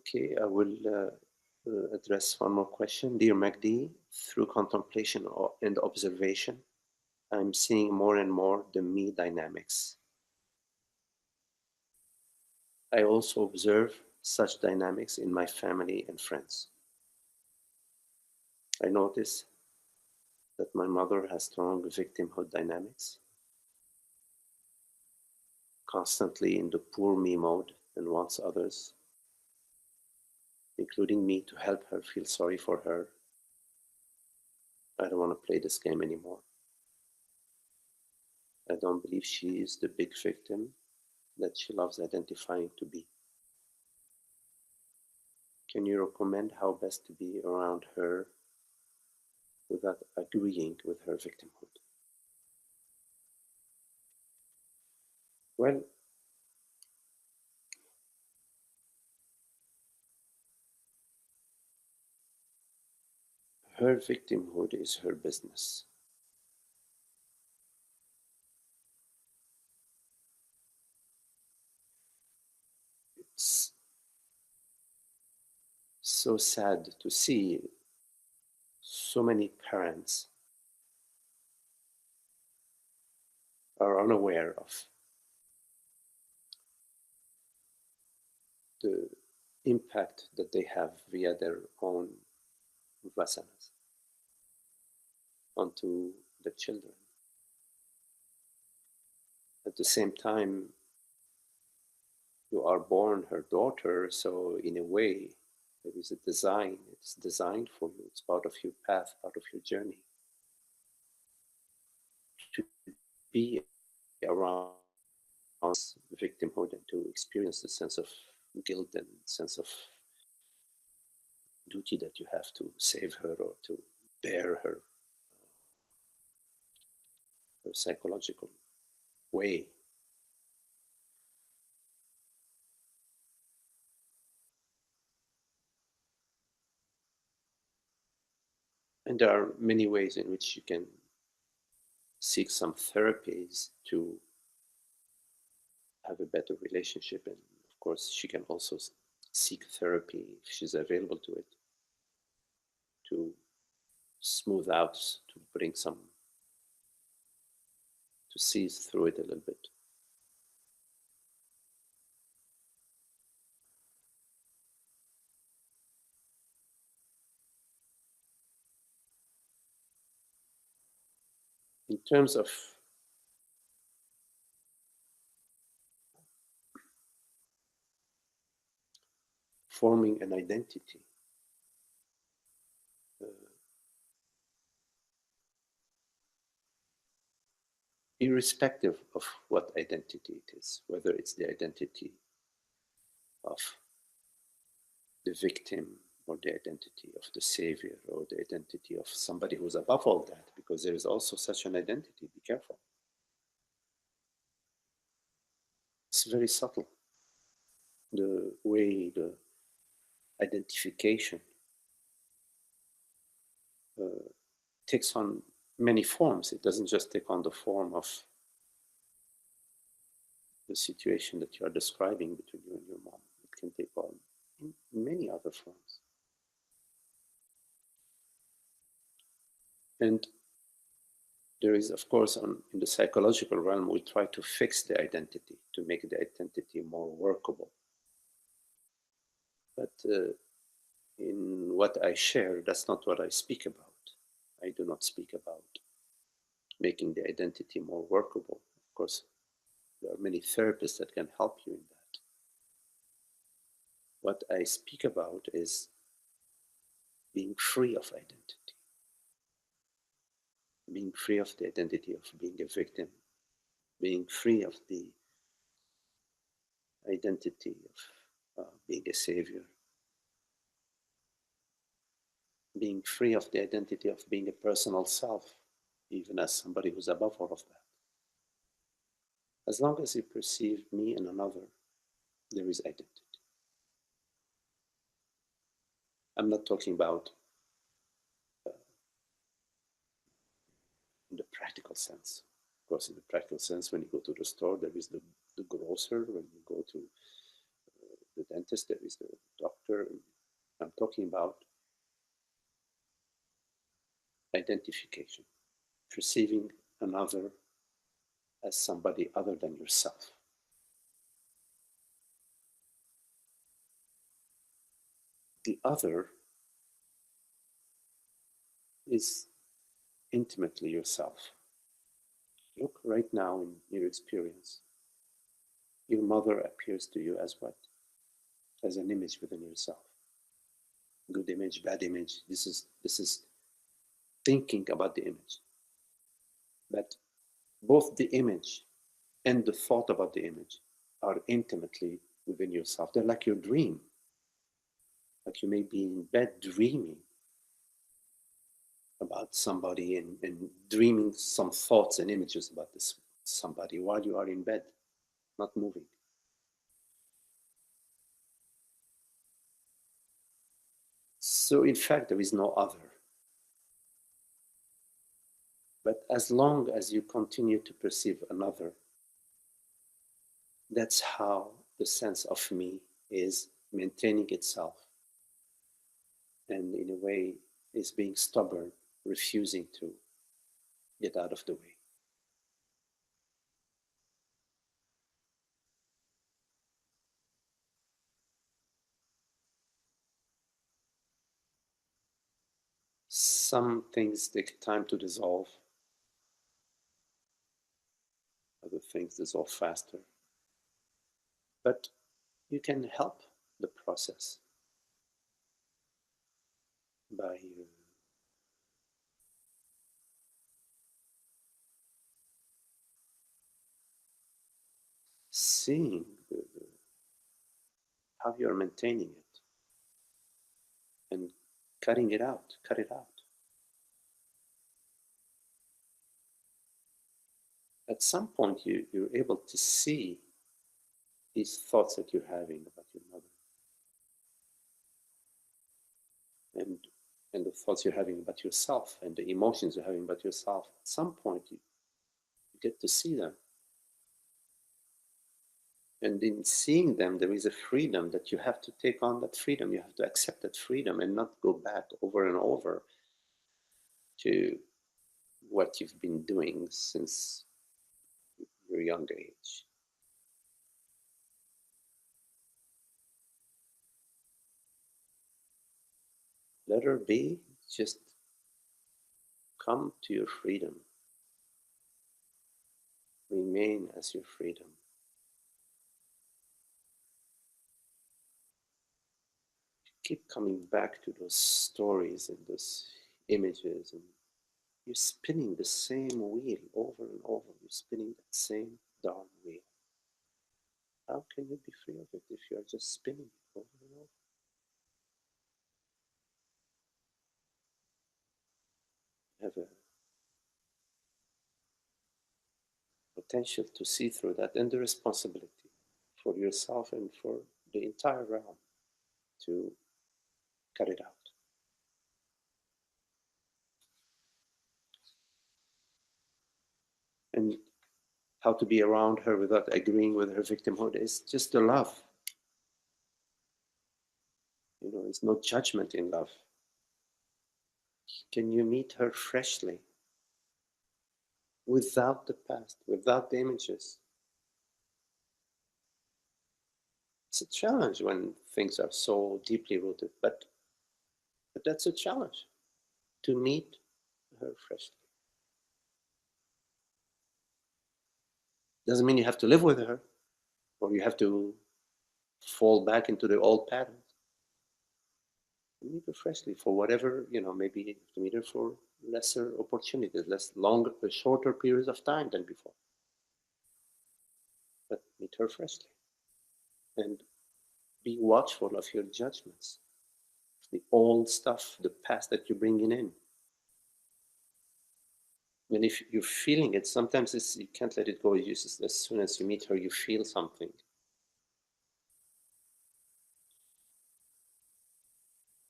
Okay, I will address one more question. Dear Magdi, through contemplation and observation, I'm seeing more and more the me dynamics. I also observe such dynamics in my family and friends. I notice that my mother has strong victimhood dynamics, constantly in the poor me mode and wants others, including me, to help her feel sorry for her. I don't want to play this game anymore. I don't believe she is the big victim that she loves identifying to be. Can you recommend how best to be around her without agreeing with her victimhood? Well, her victimhood is her business. It's so sad to see so many parents are unaware of the impact that they have via their own vasanas onto the children. At the same time, you are born her daughter, so in a way, there is a design. It's designed for you. It's part of your path, part of your journey to be around victimhood and to experience the sense of guilt and sense of duty that you have to save her or to bear her psychological way. And there are many ways in which you can seek some therapies to have a better relationship. And of course, she can also seek therapy if she's available to it, to smooth out, to bring some, to see through it a little bit. In terms of forming an identity, uh, irrespective of what identity it is, whether it's the identity of the victim or the identity of the savior or the identity of somebody who's above all that, because there is also such an identity. Be careful. It's very subtle, the way the identification takes on many forms. It doesn't just take on the form of the situation that you are describing between you and your mom. It can take on many other forms. And there is, of course, in the psychological realm, we try to fix the identity, to make the identity more workable. But in what I share, that's not what I speak about. I do not speak about making the identity more workable. Of course, there are many therapists that can help you in that. What I speak about is being free of identity, being free of the identity of being a victim, being free of the identity of being a savior, being free of the identity of being a personal self, even as somebody who's above all of that. As long as you perceive me and another, there is identity. I'm not talking about in the practical sense. Of course, in the practical sense, when you go to the store, there is the grocer. When you go to the dentist, there is the doctor. I'm talking about identification, perceiving another as somebody other than yourself. The other is intimately yourself. Look right now in your experience. Your mother appears to you as what? As an image within yourself. Good image, bad image. This is thinking about the image. But both the image and the thought about the image are intimately within yourself. They're like your dream. Like you may be in bed dreaming about somebody and dreaming some thoughts and images about this somebody while you are in bed, not moving. So in fact, there is no other. But as long as you continue to perceive another, that's how the sense of me is maintaining itself. And in a way, is being stubborn, refusing to get out of the way. Some things take time to dissolve, other things dissolve faster. But you can help the process by seeing how you're maintaining it and cutting it out, cut it out. At some point, you're able to see these thoughts that you're having about your mother and the thoughts you're having about yourself and the emotions you're having about yourself. At some point, you get to see them. And in seeing them, there is a freedom that you have to take on that freedom. You have to accept that freedom and not go back over and over to what you've been doing since your young age. Let her be, just come to your freedom. Remain as your freedom. Keep coming back to those stories and those images, and you're spinning the same wheel over and over. You're spinning that same darn wheel. How can you be free of it if you're just spinning it over and over? You have a potential to see through that, and the responsibility for yourself and for the entire realm to cut it out. And how to be around her without agreeing with her victimhood is just the love. You know, there's no judgment in love. Can you meet her freshly without the past, without the images? It's a challenge when things are so deeply rooted, but that's a challenge, to meet her freshly. Doesn't mean you have to live with her or you have to fall back into the old patterns. Meet her freshly for whatever, you know, maybe you have to meet her for lesser opportunities, longer, shorter periods of time than before. But meet her freshly and be watchful of your judgments, the old stuff, the past that you're bringing in. And if you're feeling it, sometimes you can't let it go. As soon as you meet her, you feel something.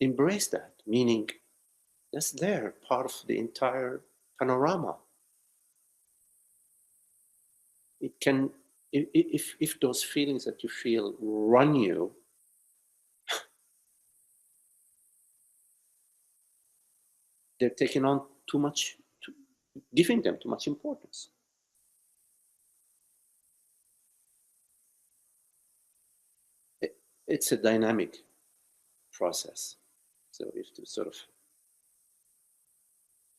Embrace that, meaning that's there, part of the entire panorama. It can, if those feelings that you feel run you, they're taking on too much, giving them too much importance. It's a dynamic process. So you have to sort of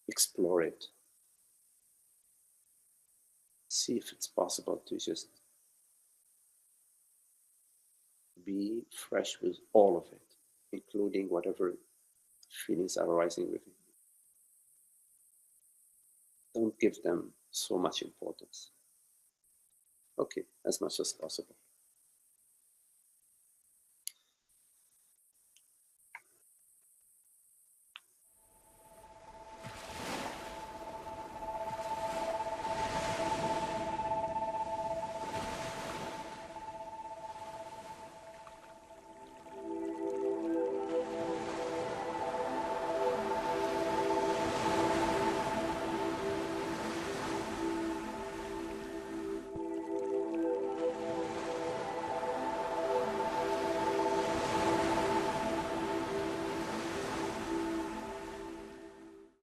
explore it, see if it's possible to just be fresh with all of it, including whatever feelings are arising within you. Don't give them so much importance. Okay, as much as possible.